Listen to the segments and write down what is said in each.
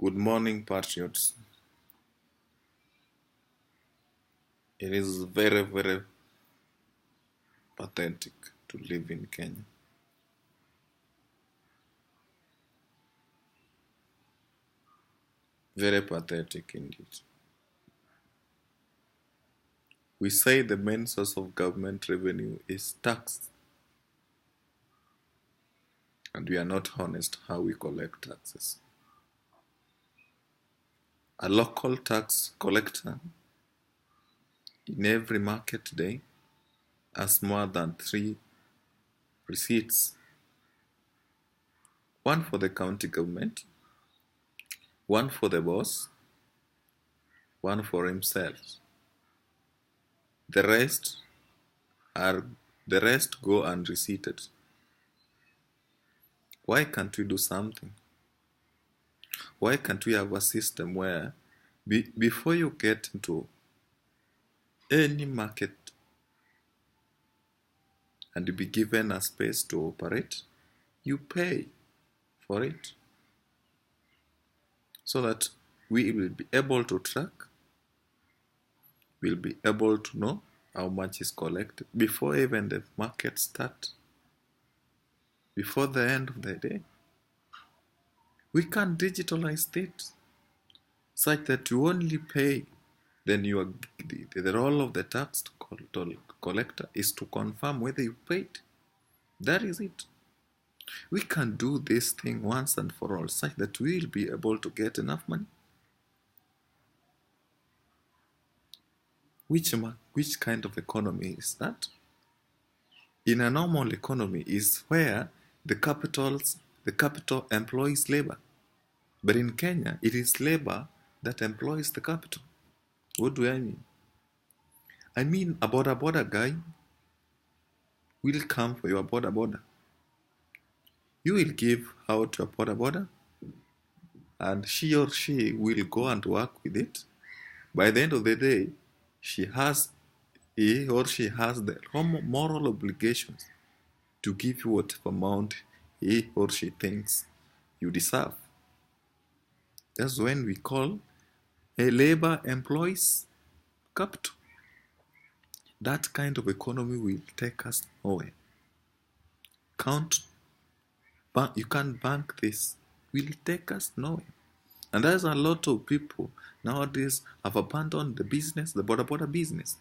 Good morning, patriots. It is very, very pathetic to live in Kenya. Very pathetic indeed. We say the main source of government revenue is tax, and we are not honest how we collect taxes. A local tax collector in every market day has more than 3 receipts: one for the county government, one for the boss, one for himself. The rest go unreceipted. Why can't we do something? Why can't we have a system where before you get into any market and be given a space to operate, you pay for it so that we will be able to track, we'll be able to know how much is collected before even the market starts, before the end of the day. We can digitalize it such that you only pay, then the role of the tax collector is to confirm whether you paid. That is it. We can do this thing once and for all such that we'll be able to get enough money. Which kind of economy is that? In a normal economy is where the capital employs labor. But in Kenya, it is labor that employs the capital. What do I mean? I mean a border guy will come for your border. You will give out your border, and he or she will go and work with it. By the end of the day, he or she has the moral obligations to give you whatever amount he or she thinks you deserve. That's when we call a labor employs capital. That kind of economy will take us nowhere. You can't bank this. Will take us nowhere. And there's a lot of people nowadays have abandoned the business, the border business.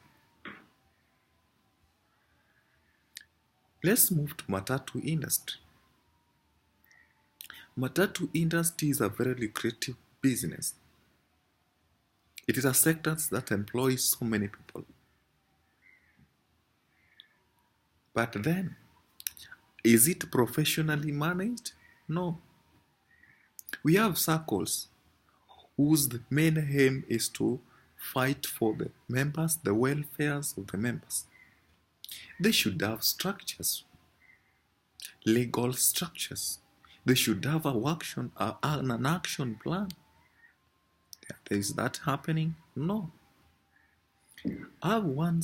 Let's move to matatu industry. Matatu industry is a very lucrative business. It is a sector that employs so many people. But then, is it professionally managed? No. We have circles whose main aim is to fight for the members, the welfares of the members. They should have structures, legal structures. They should have an action plan. Is that happening? No. I've one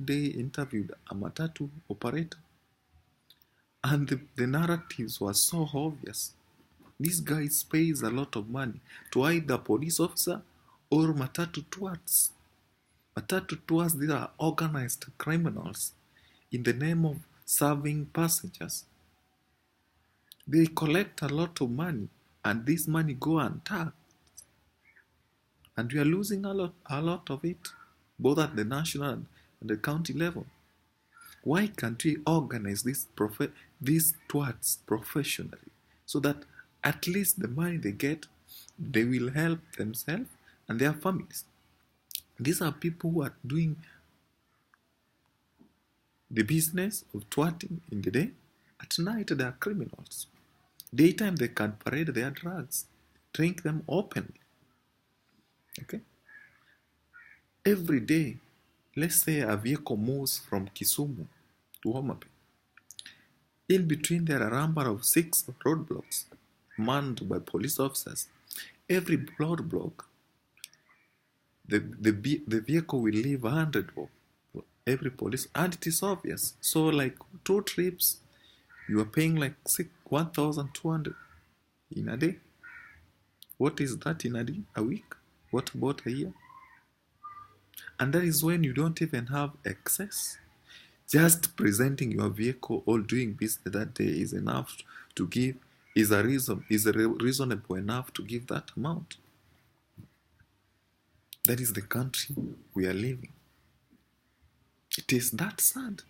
day interviewed a matatu operator, and the narratives were so obvious. This guy pays a lot of money to either police officer or matatu tours. Matatu tours, these are organized criminals in the name of serving passengers. They collect a lot of money, and this money go untaxed. And we are losing a lot of it, both at the national and the county level. Why can't we organize these tours professionally so that at least the money they get, they will help themselves and their families? These are people who are doing the business of twatting in the day. At night, they are criminals. Daytime, they can parade their drugs, drink them openly. Okay? Every day, let's say a vehicle moves from Kisumu to Homa Bay. In between, there are a number of 6 roadblocks manned by police officers. Every roadblock, the vehicle will leave 100 for every police, and it is obvious. So, like 2 trips, you are paying like 1,200 in a day. What is that in a week? What about a year? And that is when you don't even have excess. Just presenting your vehicle or doing business that day is enough to give, is reasonable enough to give that amount. That is the country we are living. It is that sad.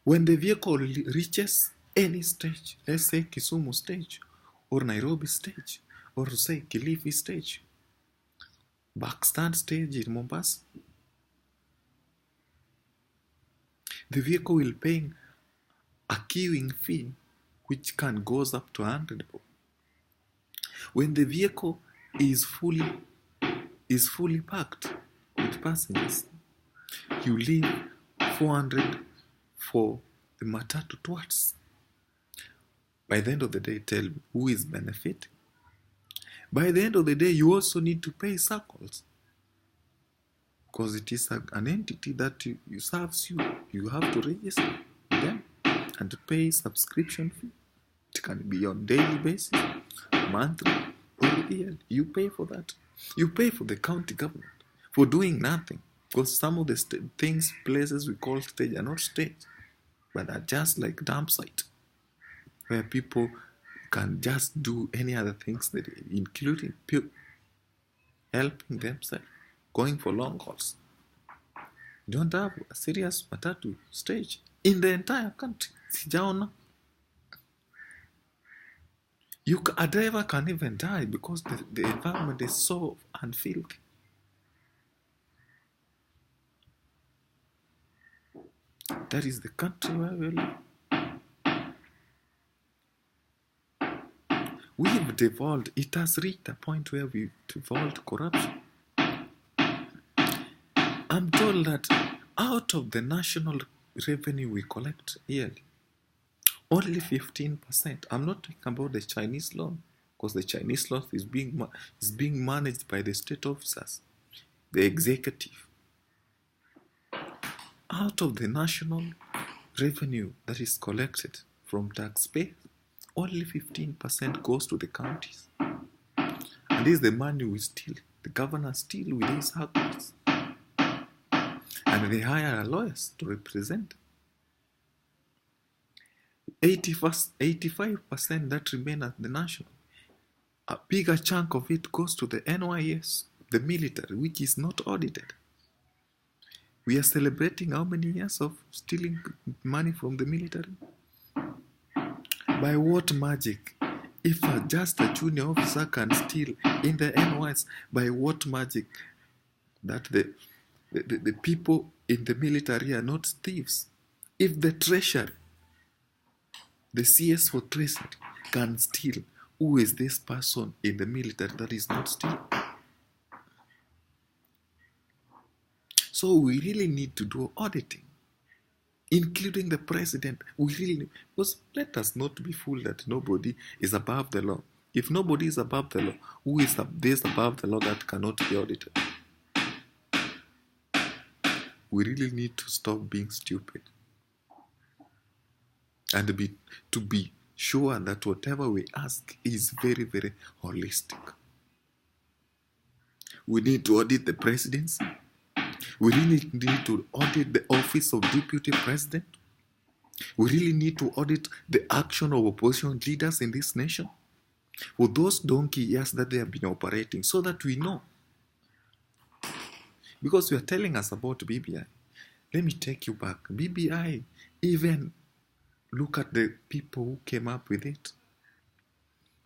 When the vehicle reaches any stage, let's say Kisumu stage, or Nairobi stage, or say Kilifi stage, backstand stage in Mombasa, the vehicle will pay a queuing fee which can goes up to 100. When the vehicle is fully packed with passengers, you leave 400 for the matatu twice. By the end of the day, tell me who is benefiting. By the end of the day, you also need to pay circles, because it is an entity that you serves you. You have to register them and pay subscription fee. It can be on daily basis, monthly, or yearly. You pay for that. You pay for the county government for doing nothing, because some of the places we call stage are not stage, but are just like dump site, where people can just do any other things, including helping themselves, going for long hauls. You don't have a serious matatu stage in the entire country. Sijaona. A driver can even die because the environment is so unfilthy. That is the country where we live. We've devolved. It has reached a point where we've devolved corruption. I'm told that out of the national revenue we collect yearly, only 15%. I'm not talking about the Chinese loan, because the Chinese loan is being managed by the state officers, the executive. Out of the national revenue that is collected from taxpayers, only 15% goes to the counties. And this is the money we steal. The governors steal with these hurdles. And they hire lawyers to represent. 85% that remain at the national. A bigger chunk of it goes to the NYS, the military, which is not audited. We are celebrating how many years of stealing money from the military? By what magic? If just a junior officer can steal in the NYS, by what magic that the people in the military are not thieves? If the treasury, the CS for treasury, can steal, who is this person in the military that is not stealing? So we really need to do auditing, including the president. We really need, because let us not be fooled that nobody is above the law. If nobody is above the law, who is this above the law that cannot be audited? We really need to stop being stupid and to be sure that whatever we ask is very, very holistic. We need to audit the presidency. We really need to audit the office of deputy president. We really need to audit the action of opposition leaders in this nation for those donkey years that they have been operating, so that we know. Because you are telling us about BBI. Let me take you back. BBI, even look at the people who came up with it.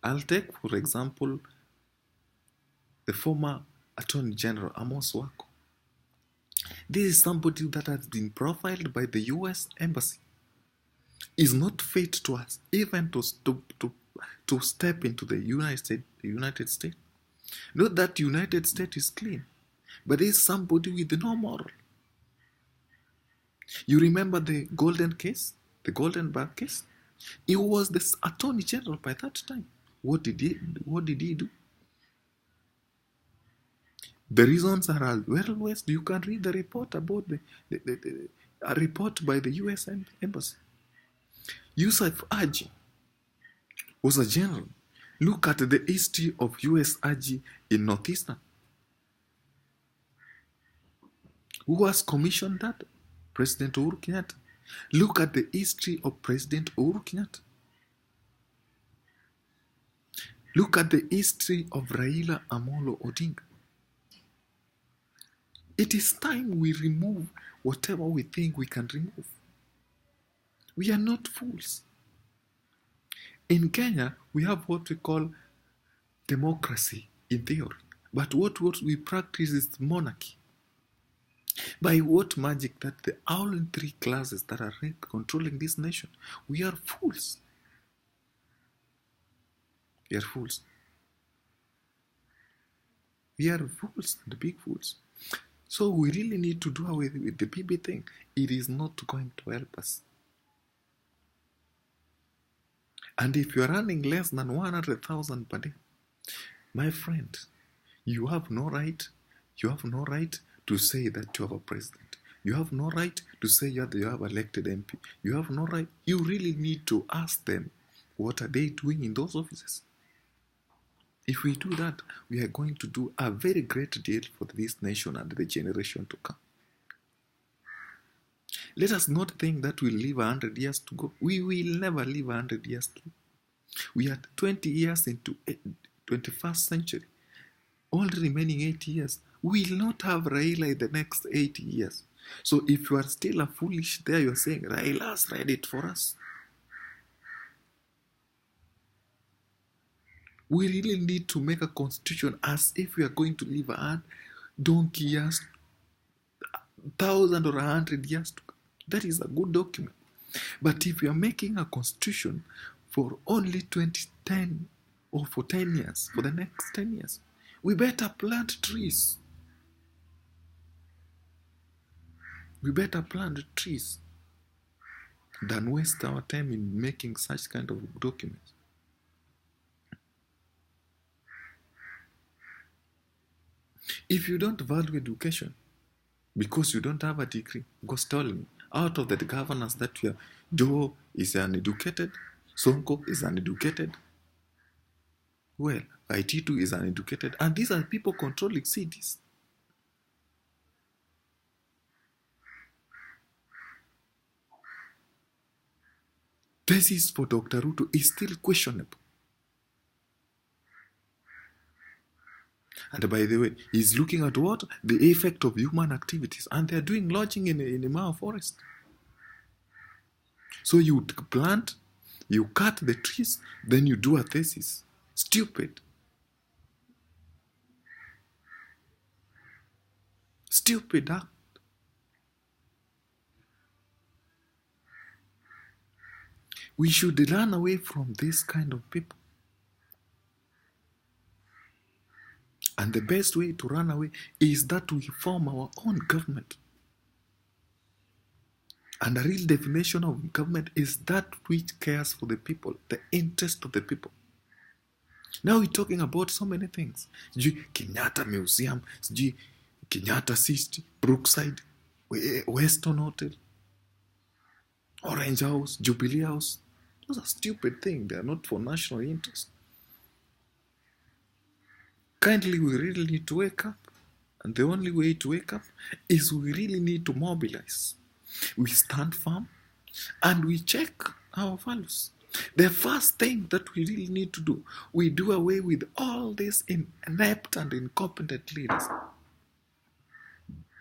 I'll take, for example, the former Attorney General, Amos Wako. This is somebody that has been profiled by the US Embassy. Is not fit to us, even to step into the United States. Not that United States is clean, but there is somebody with no moral. You remember the Golden case? The Golden Bag case? He was the Attorney General by that time. What did he do? The reasons are well west. You can read the report about a report by the US Embassy. Yusuf Aji was a general. Look at the history of USRG in Northeastern. Who has commissioned that? President Uhuru Kenyatta. Look at the history of President Uhuru Kenyatta. Look at the history of Raila Amolo Odinga. It is time we remove whatever we think we can remove. We are not fools. In Kenya, we have what we call democracy in theory. But what we practice is monarchy. By what magic that the only three classes that are controlling this nation? We are fools. We are fools. We are fools, the big fools. So we really need to do away with the BB thing. It is not going to help us. And if you are earning less than 100,000 per day, my friend, you have no right to say that you have a president. You have no right to say you have elected MP. You have no right. You really need to ask them, what are they doing in those offices? If we do that, we are going to do a very great deal for this nation and the generation to come. Let us not think that we'll live 100 years to go. We will never live 100 years to go. We are 20 years into 21st century. All the remaining 8 years, we will not have Raila in the next 8 years. So if you are still a foolish there, you're saying, Raila's read it for us. We really need to make a constitution as if we are going to live a donkey years, 1,000 or 100 years to go. That is a good document. But if we are making a constitution for only 2010 or for 10 years, for the next 10 years, we better plant trees. We better plant trees than waste our time in making such kind of documents. If you don't value education because you don't have a degree, because tell me, out of the governors that you are, Joe is uneducated, Sonko is uneducated, well, IT2 is uneducated, and these are people controlling cities. Thesis for Dr. Ruto is still questionable. And by the way, he's looking at what? The effect of human activities. And they're doing lodging in a Mao forest. So you plant, you cut the trees, then you do a thesis. Stupid. Stupid act. We should run away from this kind of people. And the best way to run away is that we form our own government. And the real definition of government is that which cares for the people, the interest of the people. Now we're talking about so many things. Kenyatta Museum, Kenyatta City, Brookside, Weston Hotel, Orange House, Jubilee House. Those are stupid things. They are not for national interest. Kindly, we really need to wake up. And the only way to wake up is we really need to mobilize. We stand firm and we check our values. The first thing that we really need to do, we do away with all these inept and incompetent leaders.